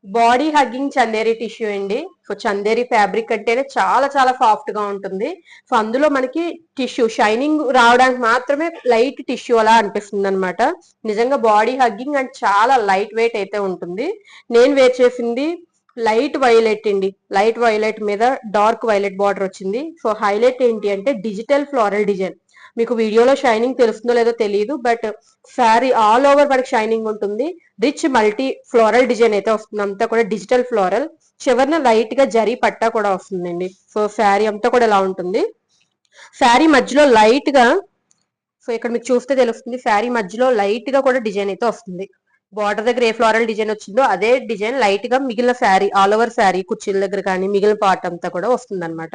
Body hugging Chanderi tissue అండి. So Chanderi fabric అంటేనే చాలా చాలా సాఫ్ట్ గా ఉంటుంది. సో అందులో మనకి టిష్యూ షైనింగ్ రావడానికి మాత్రమే లైట్ టిష్యూ అలా అనిపిస్తుంది అనమాట. నిజంగా బాడీ హగ్గింగ్ అండ్ చాలా లైట్ వెయిట్ అయితే ఉంటుంది. నేను వేర్ చేసింది లైట్ వైలెట్ అండి. లైట్ వైలెట్ మీద డార్క్ వైలెట్ బార్డర్ వచ్చింది. సో హైలైట్ ఏంటి అంటే డిజిటల్ ఫ్లోరల్ డిజైన్. మీకు వీడియోలో షైనింగ్ తెలుస్తుందో లేదో తెలియదు, బట్ శారీ ఆల్ ఓవర్ మనకి షైనింగ్ ఉంటుంది. రిచ్ మల్టీ ఫ్లోరల్ డిజైన్ అయితే వస్తుంది. అంతా కూడా డిజిటల్ ఫ్లోరల్, చివరిన లైట్ గా జరీ పట్టా కూడా వస్తుందండి. సో శారీ అంతా కూడా ఎలా ఉంటుంది, శారీ మధ్యలో లైట్ గా, సో ఇక్కడ మీకు చూస్తే తెలుస్తుంది, శారీ మధ్యలో లైట్ గా కూడా డిజైన్ అయితే వస్తుంది. బార్డర్ దగ్గర ఏ ఫ్లోరల్ డిజైన్ వచ్చిందో అదే డిజైన్ లైట్ గా మిగిలిన శారీ ఆల్ ఓవర్ శారీ కుర్చీల దగ్గర కానీ మిగిలిన పార్ట్ అంతా కూడా వస్తుంది అనమాట.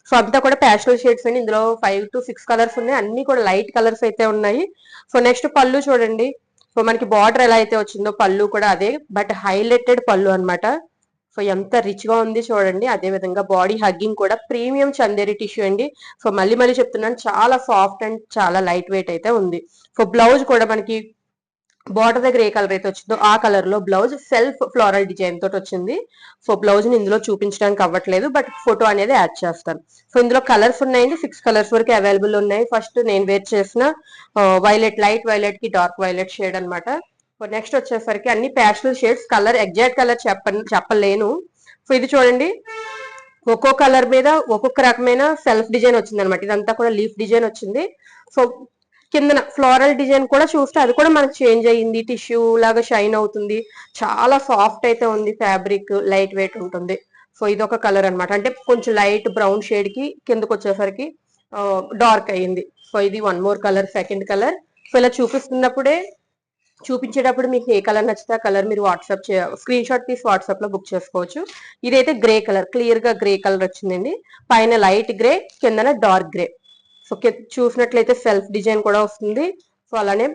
సో అంతా కూడా ప్యాస్టల్ షేడ్స్ అండి. ఇందులో 5 to 6 కలర్స్ ఉన్నాయి. అన్ని కూడా లైట్ కలర్స్ అయితే ఉన్నాయి. సో నెక్స్ట్ పళ్ళు చూడండి. సో మనకి బార్డర్ ఎలా అయితే వచ్చిందో పళ్ళు కూడా అదే, బట్ హైలైటెడ్ పళ్ళు అనమాట. సో ఎంత రిచ్ గా ఉంది చూడండి. అదే విధంగా బాడీ హగ్గింగ్ కూడా ప్రీమియం చందేరి టిష్యూ అండి. సో మళ్ళీ మళ్ళీ చెప్తున్నాను, చాలా సాఫ్ట్ అండ్ చాలా లైట్ వెయిట్ అయితే ఉంది. సో బ్లౌజ్ కూడా మనకి బార్డర్ దగ్గర ఏ కలర్ అయితే వచ్చిందో ఆ కలర్ లో బ్లౌజ్ సెల్ఫ్ ఫ్లోరల్ డిజైన్ తోటి వచ్చింది. సో బ్లౌజ్ ని ఇందులో చూపించడానికి అవ్వట్లేదు, బట్ ఫోటో అనేది యాడ్ చేస్తాను. సో ఇందులో కలర్స్ ఉన్నాయండి, 6 కలర్స్ వరకు అవైలబుల్ ఉన్నాయి. ఫస్ట్ నేను వేర్ చేసిన వైలెట్, లైట్ వైలెట్ కి డార్క్ వైలెట్ షేడ్ అనమాట. సో నెక్స్ట్ వచ్చేసరికి అన్ని pastel shades. Colour exact colour చెప్పలేను. సో ఇది చూడండి, ఒక్కో కలర్ మీద ఒక్కొక్క రకమైన సెల్ఫ్ డిజైన్ వచ్చింది అనమాట. ఇదంతా కూడా లీఫ్ డిజైన్ వచ్చింది. సో కిందన ఫ్లోరల్ డిజైన్ కూడా చూస్తే అది కూడా మనకు చేంజ్ అయ్యింది. టిష్యూ లాగా షైన్ అవుతుంది. చాలా సాఫ్ట్ అయితే ఉంది. ఫ్యాబ్రిక్ లైట్ వెయిట్ ఉంటుంది. సో ఇది ఒక కలర్ అనమాట. అంటే కొంచెం లైట్ బ్రౌన్ షేడ్ కి కిందకు వచ్చేసరికి డార్క్ అయ్యింది. సో ఇది one more colour, second colour. So ఇలా చూపించేటప్పుడు మీకు ఏ కలర్ నచ్చితే ఆ కలర్ మీరు స్క్రీన్ షాట్ తీసి వాట్సాప్ లో బుక్ చేసుకోవచ్చు. ఇదైతే గ్రే కలర్, క్లియర్ గా గ్రే కలర్ వచ్చిందండి. పైన లైట్ గ్రే, కిందన డార్క్ గ్రే. సో చూసినట్లయితే సెల్ఫ్ డిజైన్ కూడా వస్తుంది. సో అలానే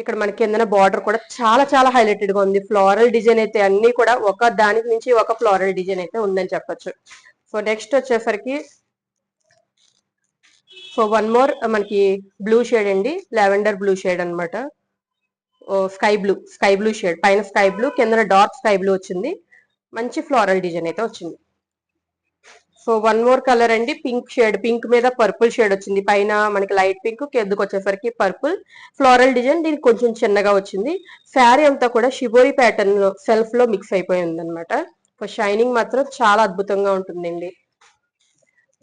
ఇక్కడ మన కిందన బార్డర్ కూడా చాలా చాలా హైలైటెడ్ గా ఉంది. ఫ్లోరల్ డిజైన్ అయితే అన్ని కూడా ఒక దానికి నుంచి ఒక ఫ్లోరల్ డిజైన్ అయితే ఉందని చెప్పొచ్చు. సో నెక్స్ట్ వచ్చేసరికి సో వన్ మోర్ మనకి బ్లూ షేడ్ అండి, లావెండర్ బ్లూ షేడ్ అనమాట. స్కై బ్లూ షేడ్, పైన స్కై బ్లూ, కింద డార్క్ స్కై బ్లూ వచ్చింది. మంచి ఫ్లోరల్ డిజైన్ అయితే వచ్చింది. సో వన్ మోర్ కలర్ అండి, పింక్ షేడ్, పింక్ మీద పర్పుల్ షేడ్ వచ్చింది. పైన మనకి లైట్ పింక్, కిందకు వచ్చేసరికి పర్పుల్ ఫ్లోరల్ డిజైన్. దీనికి కొంచెం చిన్నగా వచ్చింది. శారీ అంతా కూడా షిబోరి ప్యాటర్న్ లో సెల్ఫ్ లో మిక్స్ అయిపోయింది అనమాట. సో షైనింగ్ మాత్రం చాలా అద్భుతంగా ఉంటుందండి.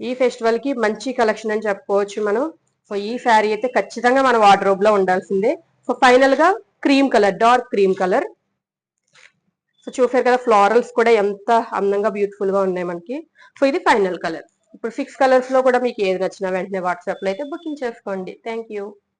ఈ ఫెస్టివల్ కి మంచి కలెక్షన్ అని చెప్పుకోవచ్చు మనం. సో ఈ శారీ అయితే ఖచ్చితంగా మన వార్డ్రోబ్ లో ఉండాల్సిందే. సో ఫైనల్ గా cream colour, dark cream colour. So చూసారు కదా ఫ్లోరల్స్ కూడా ఎంత అందంగా బ్యూటిఫుల్ గా ఉన్నాయి మనకి. సో ఇది ఫైనల్ కలర్. ఇప్పుడు 6 కలర్స్ లో కూడా మీకు ఏది నచ్చినా వెంటనే వాట్సాప్ లో అయితే బుకింగ్ చేసుకోండి. Thank you.